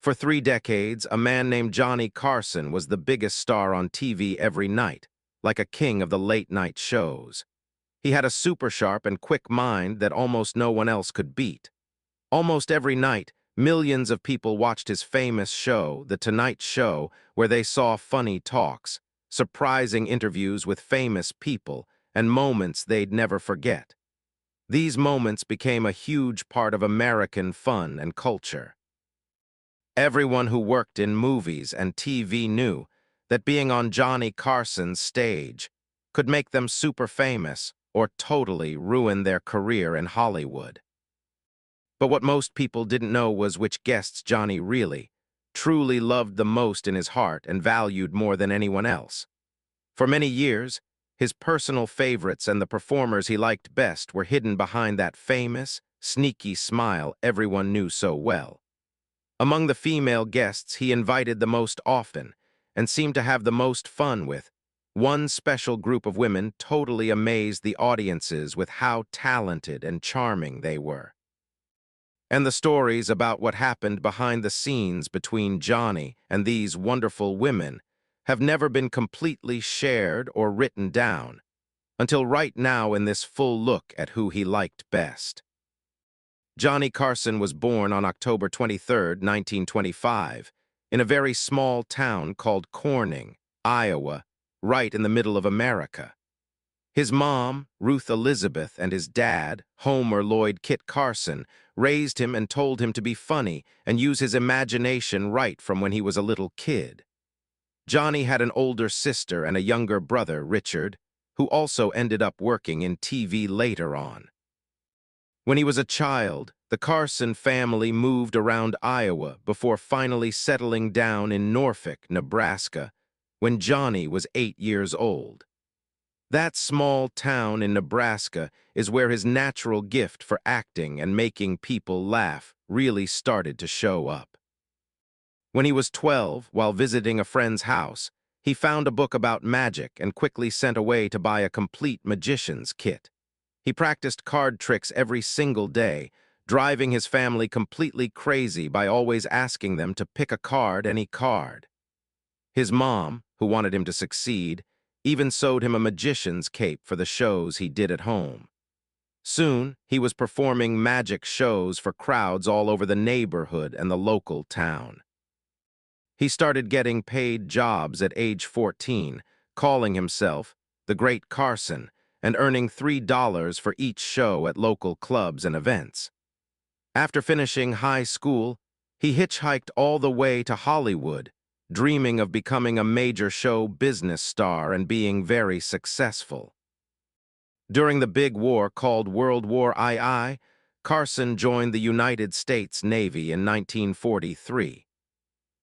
For 3 decades, a man named Johnny Carson was the biggest star on TV every night, like a king of the late-night shows. He had a super sharp and quick mind that almost no one else could beat. Almost every night, millions of people watched his famous show, The Tonight Show, where they saw funny talks, surprising interviews with famous people, and moments they'd never forget. These moments became a huge part of American fun and culture. Everyone who worked in movies and TV knew that being on Johnny Carson's stage could make them super famous or totally ruin their career in Hollywood. But what most people didn't know was which guests Johnny really, truly loved the most in his heart and valued more than anyone else. For many years, his personal favorites and the performers he liked best were hidden behind that famous, sneaky smile everyone knew so well. Among the female guests he invited the most often and seemed to have the most fun with, one special group of women totally amazed the audiences with how talented and charming they were. And the stories about what happened behind the scenes between Johnny and these wonderful women have never been completely shared or written down, until right now in this full look at who he liked best. Johnny Carson was born on October 23, 1925, in a very small town called Corning, Iowa, right in the middle of America. His mom, Ruth Elizabeth, and his dad, Homer Lloyd Kit Carson, raised him and told him to be funny and use his imagination right from when he was a little kid. Johnny had an older sister and a younger brother, Richard, who also ended up working in TV later on. When he was a child, the Carson family moved around Iowa before finally settling down in Norfolk, Nebraska, when Johnny was 8 years old. That small town in Nebraska is where his natural gift for acting and making people laugh really started to show up. When he was 12, while visiting a friend's house, he found a book about magic and quickly sent away to buy a complete magician's kit. He practiced card tricks every single day, driving his family completely crazy by always asking them to pick a card, any card. His mom, who wanted him to succeed, even sewed him a magician's cape for the shows he did at home. Soon, he was performing magic shows for crowds all over the neighborhood and the local town. He started getting paid jobs at age 14, calling himself the Great Carson, and earning $3 for each show at local clubs and events. After finishing high school, he hitchhiked all the way to Hollywood, dreaming of becoming a major show business star and being very successful. During the big war called World War II, Carson joined the United States Navy in 1943.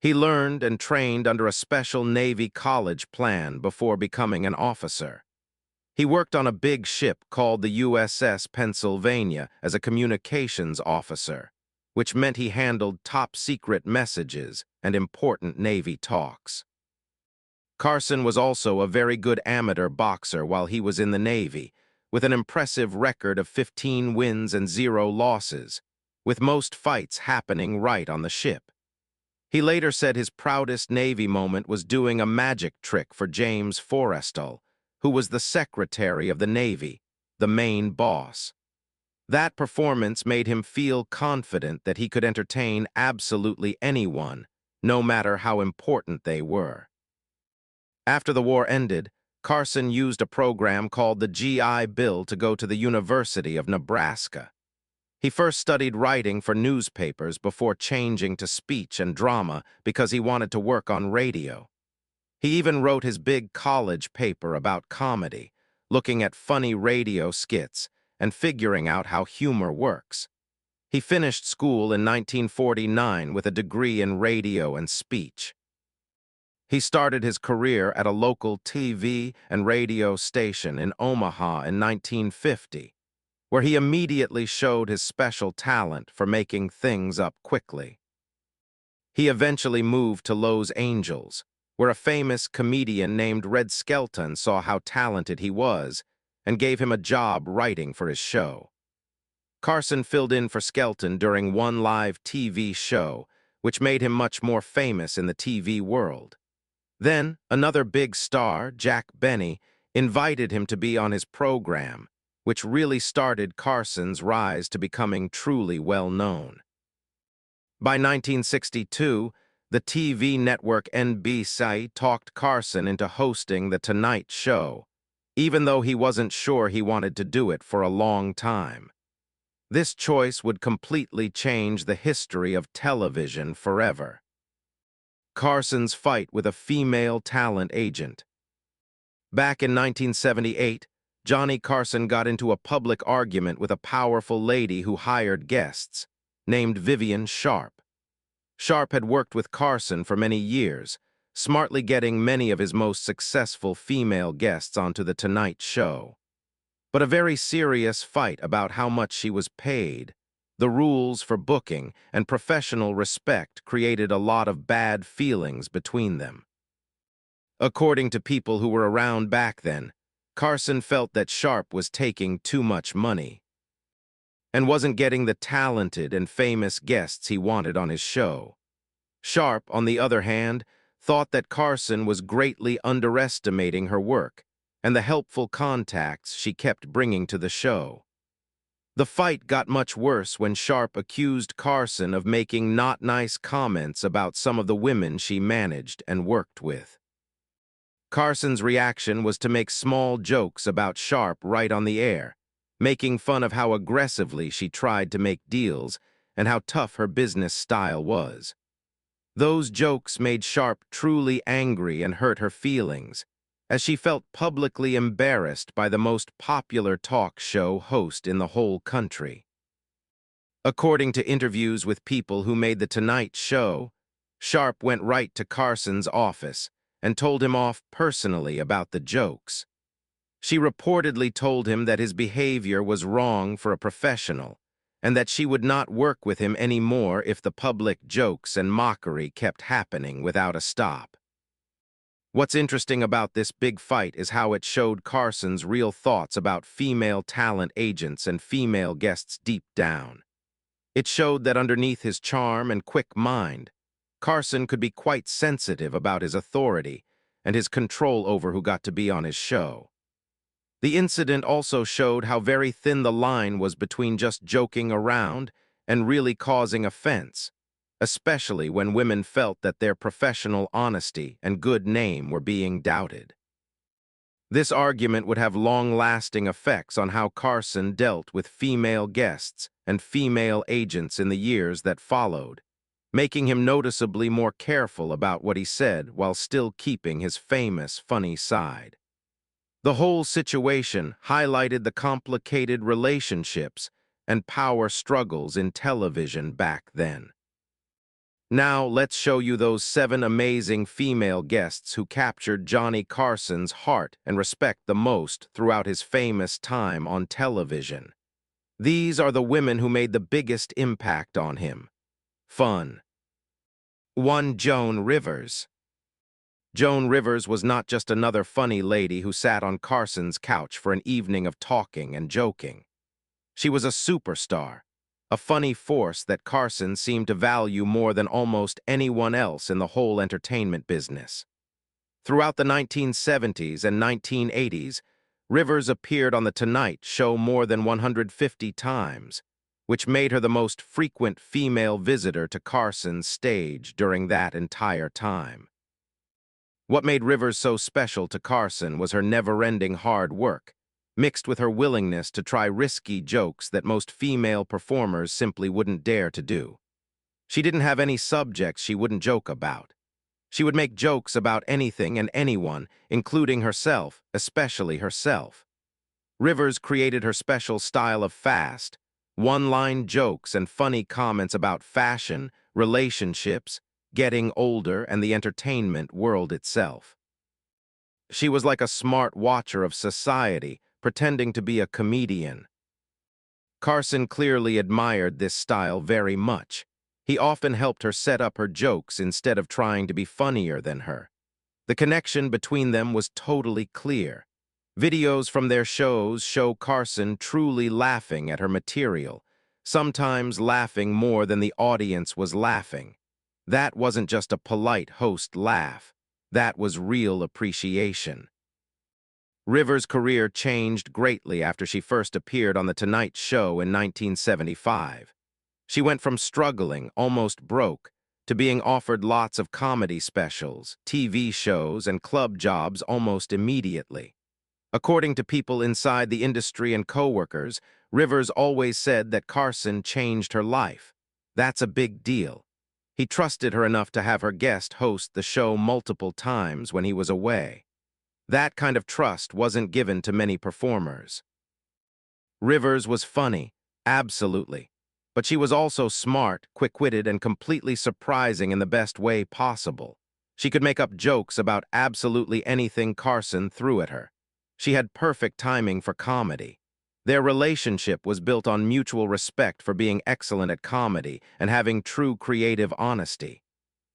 He learned and trained under a special Navy college plan before becoming an officer. He worked on a big ship called the USS Pennsylvania as a communications officer, which meant he handled top-secret messages and important Navy talks. Carson was also a very good amateur boxer while he was in the Navy, with an impressive record of 15 wins and 0 losses, with most fights happening right on the ship. He later said his proudest Navy moment was doing a magic trick for James Forrestal, who was the Secretary of the Navy, the main boss. That performance made him feel confident that he could entertain absolutely anyone, no matter how important they were. After the war ended, Carson used a program called the GI Bill to go to the University of Nebraska. He first studied writing for newspapers before changing to speech and drama because he wanted to work on radio. He even wrote his big college paper about comedy, looking at funny radio skits and figuring out how humor works. He finished school in 1949 with a degree in radio and speech. He started his career at a local TV and radio station in Omaha in 1950, where he immediately showed his special talent for making things up quickly. He eventually moved to Los Angeles, where a famous comedian named Red Skelton saw how talented he was and gave him a job writing for his show. Carson filled in for Skelton during one live TV show, which made him much more famous in the TV world. Then, another big star, Jack Benny, invited him to be on his program, which really started Carson's rise to becoming truly well-known. By 1962, the TV network NBC talked Carson into hosting The Tonight Show, even though he wasn't sure he wanted to do it for a long time. This choice would completely change the history of television forever. Carson's fight with a female talent agent. Back in 1978, Johnny Carson got into a public argument with a powerful lady who hired guests, named Vivian Sharp. Sharp had worked with Carson for many years, smartly getting many of his most successful female guests onto The Tonight Show. But a very serious fight about how much she was paid, the rules for booking, and professional respect created a lot of bad feelings between them. According to people who were around back then, Carson felt that Sharp was taking too much money and wasn't getting the talented and famous guests he wanted on his show. Sharp, on the other hand, thought that Carson was greatly underestimating her work and the helpful contacts she kept bringing to the show. The fight got much worse when Sharp accused Carson of making not nice comments about some of the women she managed and worked with. Carson's reaction was to make small jokes about Sharp right on the air, making fun of how aggressively she tried to make deals and how tough her business style was. Those jokes made Sharp truly angry and hurt her feelings, as she felt publicly embarrassed by the most popular talk show host in the whole country. According to interviews with people who made The Tonight Show, Sharp went right to Carson's office and told him off personally about the jokes. She reportedly told him that his behavior was wrong for a professional, and that she would not work with him anymore if the public jokes and mockery kept happening without a stop. What's interesting about this big fight is how it showed Carson's real thoughts about female talent agents and female guests deep down. It showed that underneath his charm and quick mind, Carson could be quite sensitive about his authority and his control over who got to be on his show. The incident also showed how very thin the line was between just joking around and really causing offense, especially when women felt that their professional honesty and good name were being doubted. This argument would have long-lasting effects on how Carson dealt with female guests and female agents in the years that followed, making him noticeably more careful about what he said while still keeping his famous funny side. The whole situation highlighted the complicated relationships and power struggles in television back then. Now, let's show you those 7 amazing female guests who captured Johnny Carson's heart and respect the most throughout his famous time on television. These are the women who made the biggest impact on him. Fun. 1. Joan Rivers. Joan Rivers was not just another funny lady who sat on Carson's couch for an evening of talking and joking. She was a superstar, a funny force that Carson seemed to value more than almost anyone else in the whole entertainment business. Throughout the 1970s and 1980s, Rivers appeared on The Tonight Show more than 150 times, which made her the most frequent female visitor to Carson's stage during that entire time. What made Rivers so special to Carson was her never-ending hard work, mixed with her willingness to try risky jokes that most female performers simply wouldn't dare to do. She didn't have any subjects she wouldn't joke about. She would make jokes about anything and anyone, including herself, especially herself. Rivers created her special style of fast, one-line jokes and funny comments about fashion, relationships, getting older, and the entertainment world itself. She was like a smart watcher of society, pretending to be a comedian. Carson clearly admired this style very much. He often helped her set up her jokes instead of trying to be funnier than her. The connection between them was totally clear. Videos from their shows show Carson truly laughing at her material, sometimes laughing more than the audience was laughing. That wasn't just a polite host laugh. That was real appreciation. Rivers' career changed greatly after she first appeared on The Tonight Show in 1975. She went from struggling, almost broke, to being offered lots of comedy specials, TV shows, and club jobs almost immediately. According to people inside the industry and coworkers, Rivers always said that Carson changed her life. That's a big deal. He trusted her enough to have her guest host the show multiple times when he was away. That kind of trust wasn't given to many performers. Rivers was funny, absolutely. But she was also smart, quick-witted, and completely surprising in the best way possible. She could make up jokes about absolutely anything Carson threw at her. She had perfect timing for comedy. Their relationship was built on mutual respect for being excellent at comedy and having true creative honesty.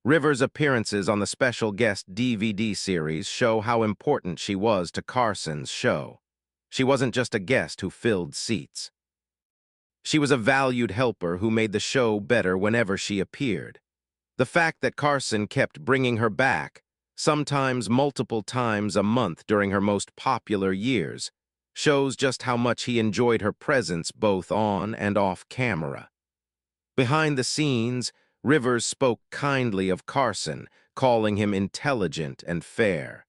Rivers' appearances on the special guest DVD series show how important she was to Carson's show. She wasn't just a guest who filled seats. She was a valued helper who made the show better whenever she appeared. The fact that Carson kept bringing her back, sometimes multiple times a month during her most popular years, shows just how much he enjoyed her presence both on and off camera. Behind the scenes, Rivers spoke kindly of Carson, calling him intelligent and fair.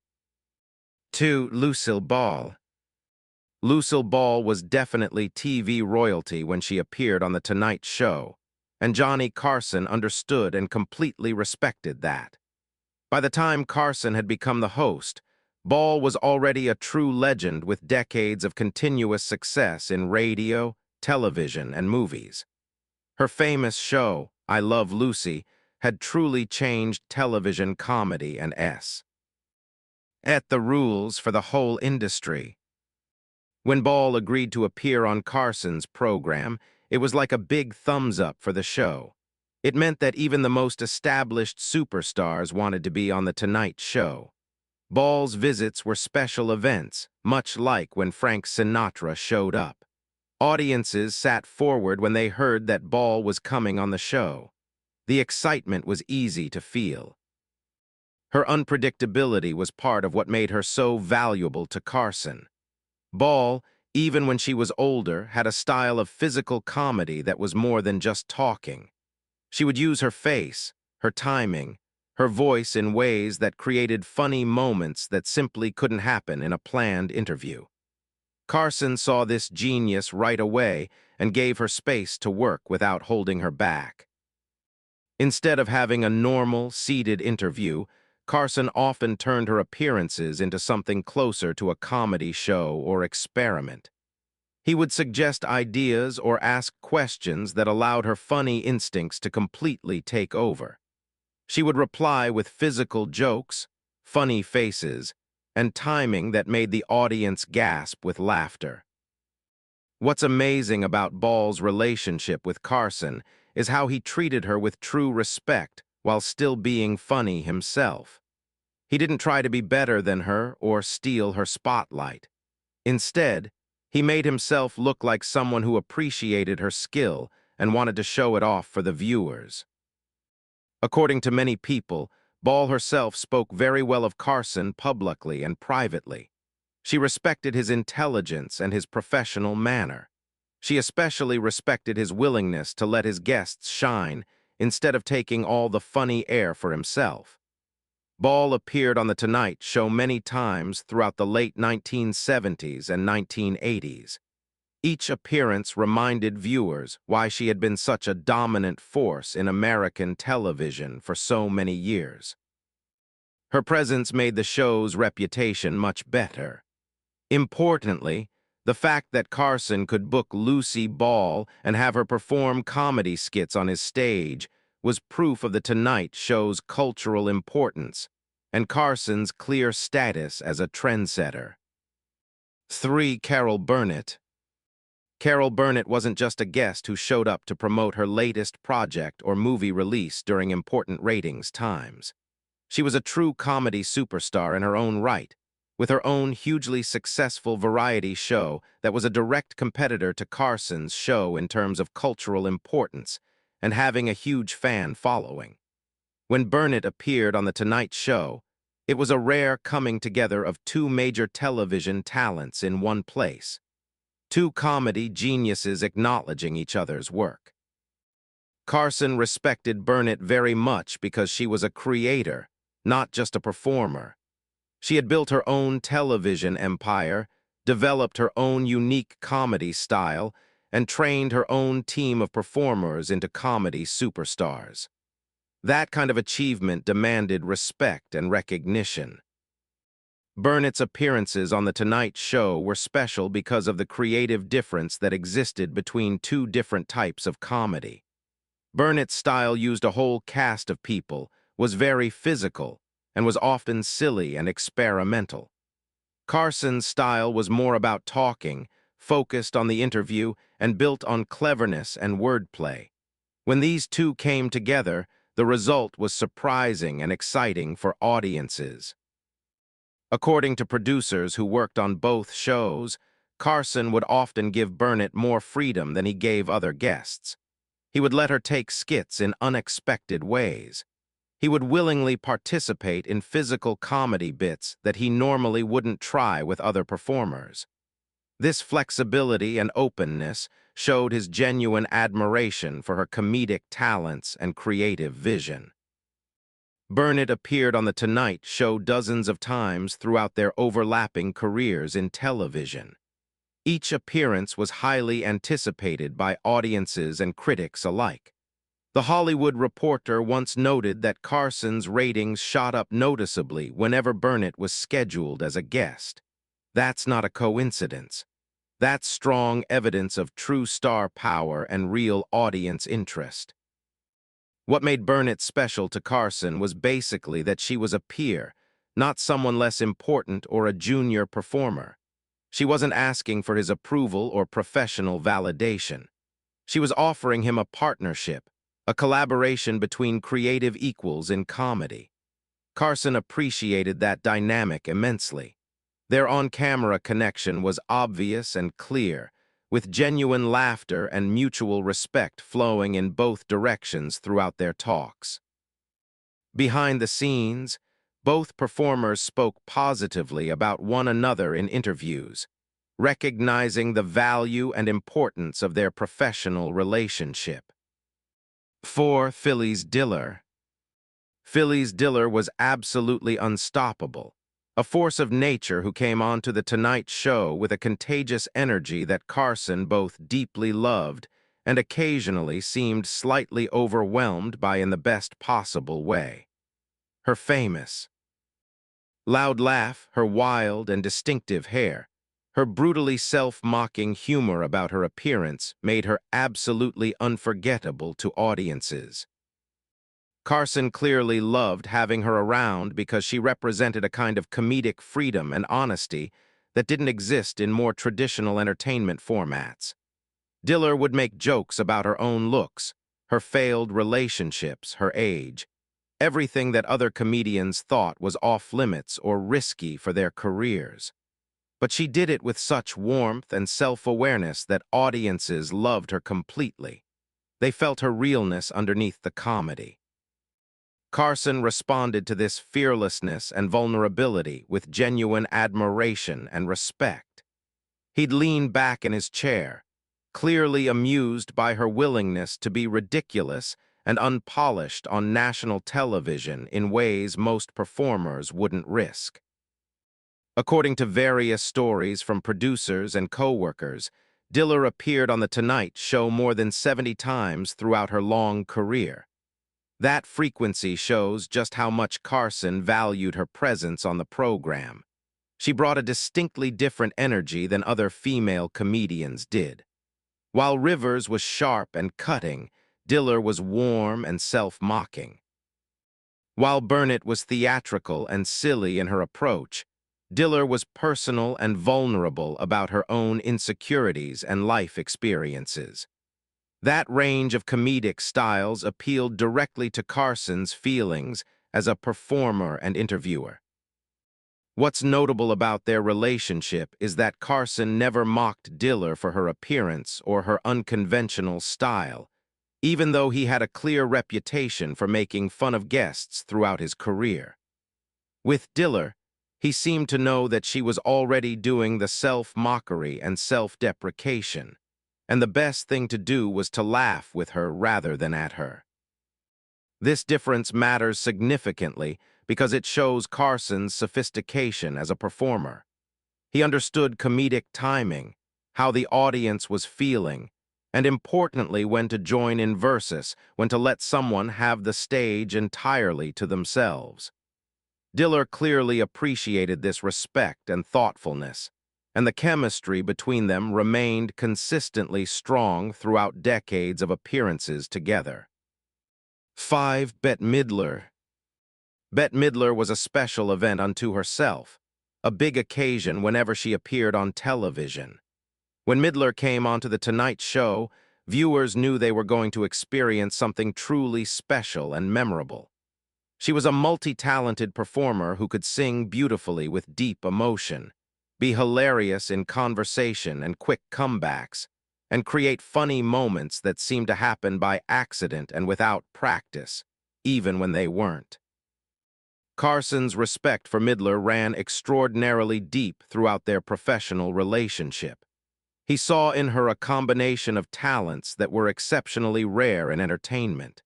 2. Lucille Ball. Lucille Ball was definitely TV royalty when she appeared on The Tonight Show, and Johnny Carson understood and completely respected that. By the time Carson had become the host, Ball was already a true legend with decades of continuous success in radio, television, and movies. Her famous show, I Love Lucy, had truly changed television comedy and set the rules for the whole industry. When Ball agreed to appear on Carson's program, it was like a big thumbs up for the show. It meant that even the most established superstars wanted to be on The Tonight Show. Ball's visits were special events, much like when Frank Sinatra showed up. Audiences sat forward when they heard that Ball was coming on the show. The excitement was easy to feel. Her unpredictability was part of what made her so valuable to Carson. Ball, even when she was older, had a style of physical comedy that was more than just talking. She would use her face, her timing, her voice in ways that created funny moments that simply couldn't happen in a planned interview. Carson saw this genius right away and gave her space to work without holding her back. Instead of having a normal, seated interview, Carson often turned her appearances into something closer to a comedy show or experiment. He would suggest ideas or ask questions that allowed her funny instincts to completely take over. She would reply with physical jokes, funny faces, and timing that made the audience gasp with laughter. What's amazing about Ball's relationship with Carson is how he treated her with true respect while still being funny himself. He didn't try to be better than her or steal her spotlight. Instead, he made himself look like someone who appreciated her skill and wanted to show it off for the viewers. According to many people, Ball herself spoke very well of Carson publicly and privately. She respected his intelligence and his professional manner. She especially respected his willingness to let his guests shine instead of taking all the funny air for himself. Ball appeared on The Tonight Show many times throughout the late 1970s and 1980s. Each appearance reminded viewers why she had been such a dominant force in American television for so many years. Her presence made the show's reputation much better. Importantly, the fact that Carson could book Lucy Ball and have her perform comedy skits on his stage was proof of The Tonight Show's cultural importance and Carson's clear status as a trendsetter. 3. Carol Burnett. Carol Burnett wasn't just a guest who showed up to promote her latest project or movie release during important ratings times. She was a true comedy superstar in her own right, with her own hugely successful variety show that was a direct competitor to Carson's show in terms of cultural importance and having a huge fan following. When Burnett appeared on The Tonight Show, it was a rare coming together of two major television talents in one place. Two comedy geniuses acknowledging each other's work. Carson respected Burnett very much because she was a creator, not just a performer. She had built her own television empire, developed her own unique comedy style, and trained her own team of performers into comedy superstars. That kind of achievement demanded respect and recognition. Burnett's appearances on The Tonight Show were special because of the creative difference that existed between two different types of comedy. Burnett's style used a whole cast of people, was very physical, and was often silly and experimental. Carson's style was more about talking, focused on the interview, and built on cleverness and wordplay. When these two came together, the result was surprising and exciting for audiences. According to producers who worked on both shows, Carson would often give Burnett more freedom than he gave other guests. He would let her take skits in unexpected ways. He would willingly participate in physical comedy bits that he normally wouldn't try with other performers. This flexibility and openness showed his genuine admiration for her comedic talents and creative vision. Burnett appeared on The Tonight Show dozens of times throughout their overlapping careers in television. Each appearance was highly anticipated by audiences and critics alike. The Hollywood Reporter once noted that Carson's ratings shot up noticeably whenever Burnett was scheduled as a guest. That's not a coincidence. That's strong evidence of true star power and real audience interest. What made Burnett special to Carson was basically that she was a peer, not someone less important or a junior performer. She wasn't asking for his approval or professional validation. She was offering him a partnership, a collaboration between creative equals in comedy. Carson appreciated that dynamic immensely. Their on-camera connection was obvious and clear, with genuine laughter and mutual respect flowing in both directions throughout their talks. Behind the scenes, both performers spoke positively about one another in interviews, recognizing the value and importance of their professional relationship. 4. Phyllis Diller. Phyllis Diller was absolutely unstoppable, a force of nature who came onto The Tonight Show with a contagious energy that Carson both deeply loved and occasionally seemed slightly overwhelmed by in the best possible way. Her famous loud laugh, her wild and distinctive hair, her brutally self-mocking humor about her appearance made her absolutely unforgettable to audiences. Carson clearly loved having her around because she represented a kind of comedic freedom and honesty that didn't exist in more traditional entertainment formats. Diller would make jokes about her own looks, her failed relationships, her age, everything that other comedians thought was off-limits or risky for their careers. But she did it with such warmth and self-awareness that audiences loved her completely. They felt her realness underneath the comedy. Carson responded to this fearlessness and vulnerability with genuine admiration and respect. He'd lean back in his chair, clearly amused by her willingness to be ridiculous and unpolished on national television in ways most performers wouldn't risk. According to various stories from producers and co-workers, Diller appeared on The Tonight Show more than 70 times throughout her long career. That frequency shows just how much Carson valued her presence on the program. She brought a distinctly different energy than other female comedians did. While Rivers was sharp and cutting, Diller was warm and self-mocking. While Burnett was theatrical and silly in her approach, Diller was personal and vulnerable about her own insecurities and life experiences. That range of comedic styles appealed directly to Carson's feelings as a performer and interviewer. What's notable about their relationship is that Carson never mocked Diller for her appearance or her unconventional style. even though he had a clear reputation for making fun of guests throughout his career. With Diller, he seemed to know that she was already doing the self-mockery and self-deprecation, and the best thing to do was to laugh with her rather than at her. This difference matters significantly because it shows Carson's sophistication as a performer. He understood comedic timing, how the audience was feeling, and importantly, when to join in versus, when to let someone have the stage entirely to themselves. Diller clearly appreciated this respect and thoughtfulness, and the chemistry between them remained consistently strong throughout decades of appearances together. 5. Bette Midler. Bette Midler was a special event unto herself, a big occasion whenever she appeared on television. When Midler came onto The Tonight Show, viewers knew they were going to experience something truly special and memorable. She was a multi-talented performer who could sing beautifully with deep emotion, be hilarious in conversation and quick comebacks, and create funny moments that seemed to happen by accident and without practice, even when they weren't. Carson's respect for Midler ran extraordinarily deep throughout their professional relationship. He saw in her a combination of talents that were exceptionally rare in entertainment.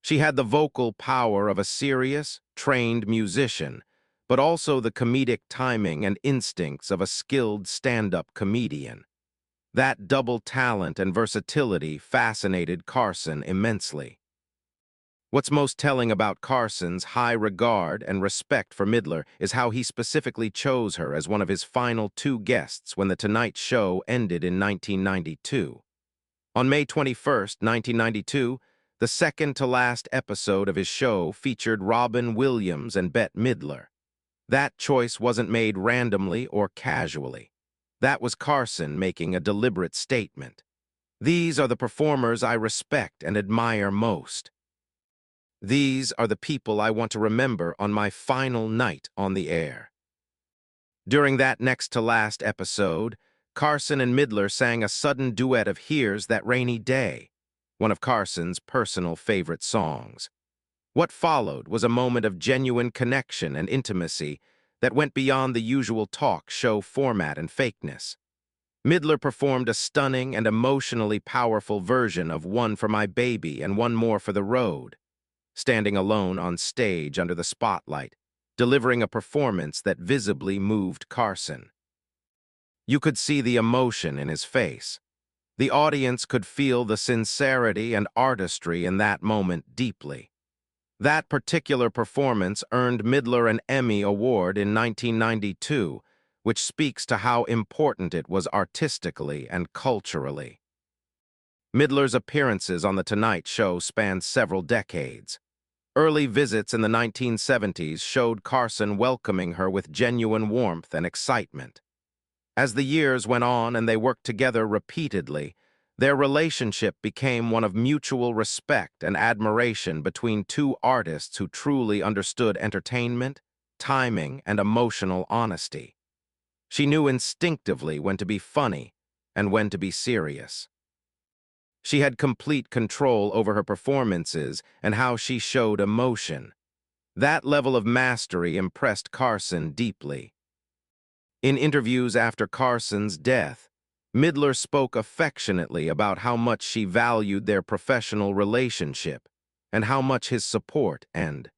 She had the vocal power of a serious, trained musician, but also the comedic timing and instincts of a skilled stand-up comedian. That double talent and versatility fascinated Carson immensely. What's most telling about Carson's high regard and respect for Midler is how he specifically chose her as one of his final 2 guests when The Tonight Show ended in 1992. On May 21, 1992, the second-to-last episode of his show featured Robin Williams and Bette Midler. That choice wasn't made randomly or casually. That was Carson making a deliberate statement. These are the performers I respect and admire most. These are the people I want to remember on my final night on the air. During that next-to-last episode, Carson and Midler sang a sudden duet of Here's That Rainy Day, one of Carson's personal favorite songs. What followed was a moment of genuine connection and intimacy that went beyond the usual talk show format and fakeness. Midler performed a stunning and emotionally powerful version of One for My Baby and One More for the Road, standing alone on stage under the spotlight, delivering a performance that visibly moved Carson. You could see the emotion in his face. The audience could feel the sincerity and artistry in that moment deeply. That particular performance earned Midler an Emmy Award in 1992, which speaks to how important it was artistically and culturally. Midler's appearances on The Tonight Show spanned several decades. Early visits in the 1970s showed Carson welcoming her with genuine warmth and excitement. As the years went on and they worked together repeatedly, their relationship became one of mutual respect and admiration between 2 artists who truly understood entertainment, timing, and emotional honesty. She knew instinctively when to be funny and when to be serious. She had complete control over her performances and how she showed emotion. That level of mastery impressed Carson deeply. In interviews after Carson's death, Midler spoke affectionately about how much she valued their professional relationship and how much his support and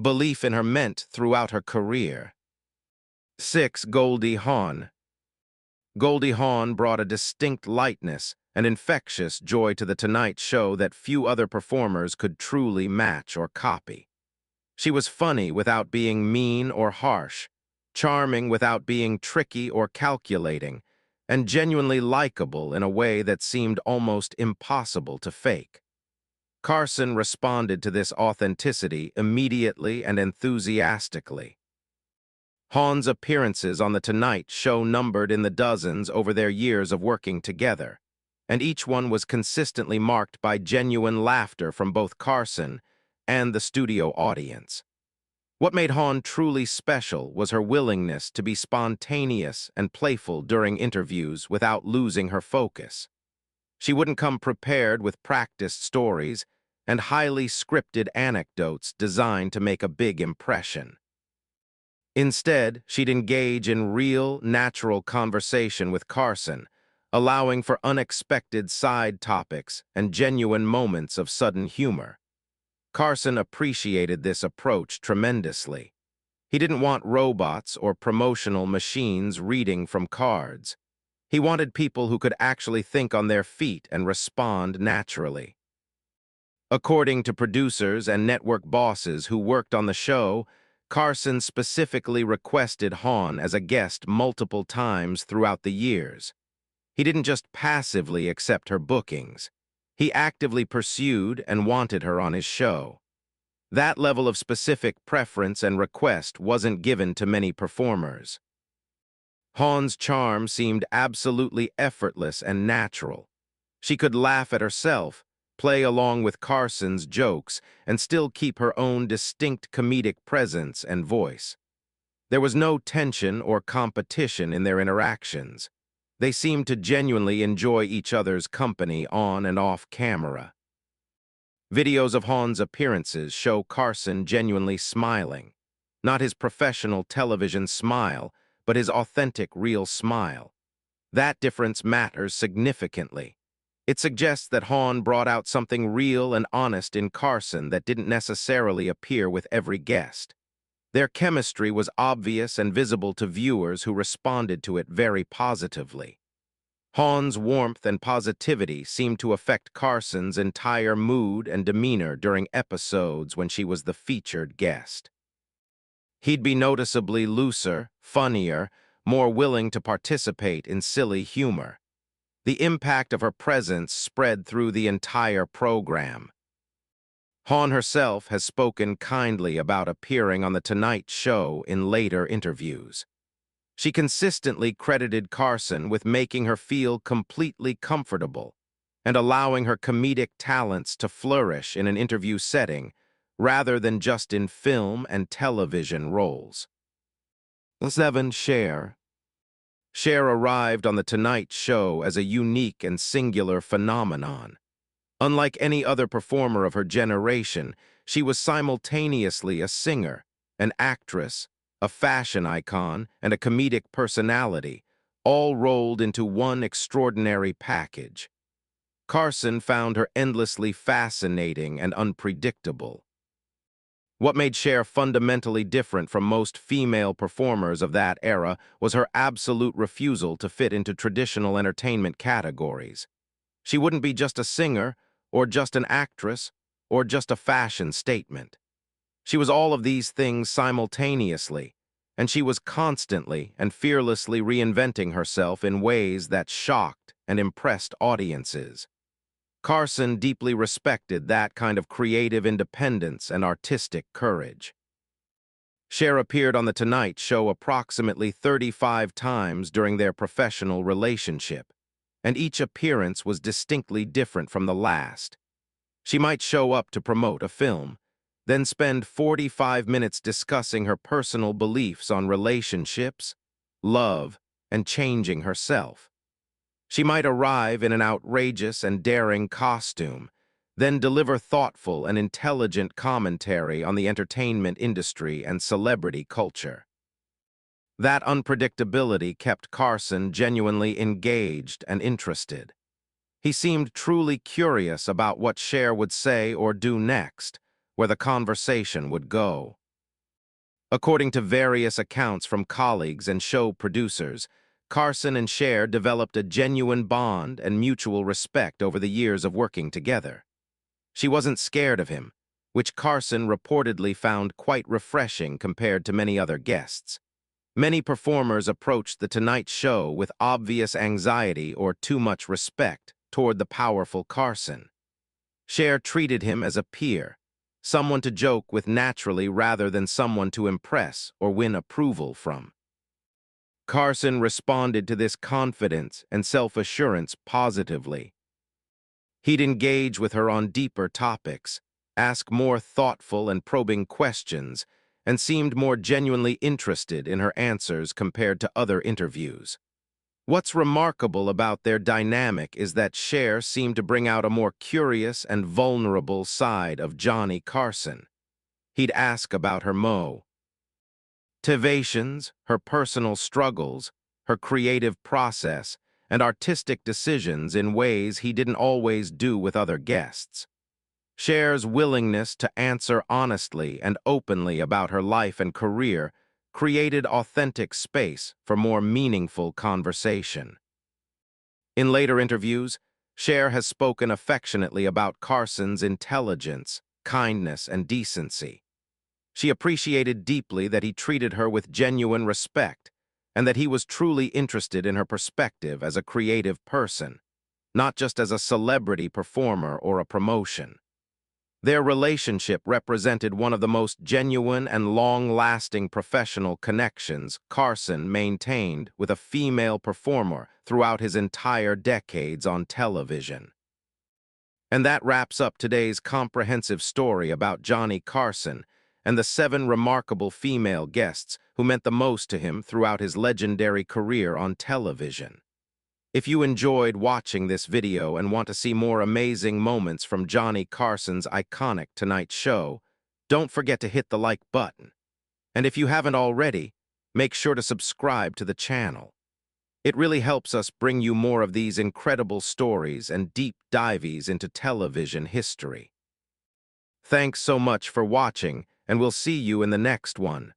belief in her meant throughout her career. 6. Goldie Hawn. Goldie Hawn brought a distinct lightness and infectious joy to The Tonight Show that few other performers could truly match or copy. She was funny without being mean or harsh, charming without being tricky or calculating, and genuinely likable in a way that seemed almost impossible to fake. Carson responded to this authenticity immediately and enthusiastically. Hawn's appearances on The Tonight Show numbered in the dozens over their years of working together, and each one was consistently marked by genuine laughter from both Carson and the studio audience. What made Hawn truly special was her willingness to be spontaneous and playful during interviews without losing her focus. She wouldn't come prepared with practiced stories and highly scripted anecdotes designed to make a big impression. Instead, she'd engage in real, natural conversation with Carson, allowing for unexpected side topics and genuine moments of sudden humor. Carson appreciated this approach tremendously. He didn't want robots or promotional machines reading from cards. He wanted people who could actually think on their feet and respond naturally. According to producers and network bosses who worked on the show, Carson specifically requested Hawn as a guest multiple times throughout the years. He didn't just passively accept her bookings. He actively pursued and wanted her on his show. That level of specific preference and request wasn't given to many performers. Hawn's charm seemed absolutely effortless and natural. She could laugh at herself, play along with Carson's jokes, and still keep her own distinct comedic presence and voice. There was no tension or competition in their interactions. They seemed to genuinely enjoy each other's company on and off camera. Videos of Hawn's appearances show Carson genuinely smiling. Not his professional television smile, but his authentic, real smile. That difference matters significantly. It suggests that Hawn brought out something real and honest in Carson that didn't necessarily appear with every guest. Their chemistry was obvious and visible to viewers who responded to it very positively. Hawn's warmth and positivity seemed to affect Carson's entire mood and demeanor during episodes when she was the featured guest. He'd be noticeably looser, funnier, more willing to participate in silly humor. The impact of her presence spread through the entire program. Hawn herself has spoken kindly about appearing on The Tonight Show in later interviews. She consistently credited Carson with making her feel completely comfortable and allowing her comedic talents to flourish in an interview setting rather than just in film and television roles. 7. Cher. Cher arrived on The Tonight Show as a unique and singular phenomenon. Unlike any other performer of her generation, she was simultaneously a singer, an actress, a fashion icon, and a comedic personality, all rolled into one extraordinary package. Carson found her endlessly fascinating and unpredictable. What made Cher fundamentally different from most female performers of that era was her absolute refusal to fit into traditional entertainment categories. She wouldn't be just a singer, or just an actress, or just a fashion statement. She was all of these things simultaneously, and she was constantly and fearlessly reinventing herself in ways that shocked and impressed audiences. Carson deeply respected that kind of creative independence and artistic courage. Cher appeared on The Tonight Show approximately 35 times during their professional relationship, and each appearance was distinctly different from the last. She might show up to promote a film, then spend 45 minutes discussing her personal beliefs on relationships, love, and changing herself. She might arrive in an outrageous and daring costume, then deliver thoughtful and intelligent commentary on the entertainment industry and celebrity culture. That unpredictability kept Carson genuinely engaged and interested. He seemed truly curious about what Cher would say or do next, where the conversation would go. According to various accounts from colleagues and show producers, Carson and Cher developed a genuine bond and mutual respect over the years of working together. She wasn't scared of him, which Carson reportedly found quite refreshing compared to many other guests. Many performers approached The Tonight Show with obvious anxiety or too much respect toward the powerful Carson. Cher treated him as a peer, someone to joke with naturally rather than someone to impress or win approval from. Carson responded to this confidence and self-assurance positively. He'd engage with her on deeper topics, ask more thoughtful and probing questions, and seemed more genuinely interested in her answers compared to other interviews. What's remarkable about their dynamic is that Cher seemed to bring out a more curious and vulnerable side of Johnny Carson. He'd ask about her motivations, her personal struggles, her creative process, and artistic decisions in ways he didn't always do with other guests. Cher's willingness to answer honestly and openly about her life and career created authentic space for more meaningful conversation. In later interviews, Cher has spoken affectionately about Carson's intelligence, kindness, and decency. She appreciated deeply that he treated her with genuine respect and that he was truly interested in her perspective as a creative person, not just as a celebrity performer or a promotion. Their relationship represented one of the most genuine and long-lasting professional connections Carson maintained with a female performer throughout his entire decades on television. And that wraps up today's comprehensive story about Johnny Carson and the 7 remarkable female guests who meant the most to him throughout his legendary career on television. If you enjoyed watching this video and want to see more amazing moments from Johnny Carson's iconic Tonight Show, don't forget to hit the like button. And if you haven't already, make sure to subscribe to the channel. It really helps us bring you more of these incredible stories and deep dives into television history. Thanks so much for watching, and we'll see you in the next one.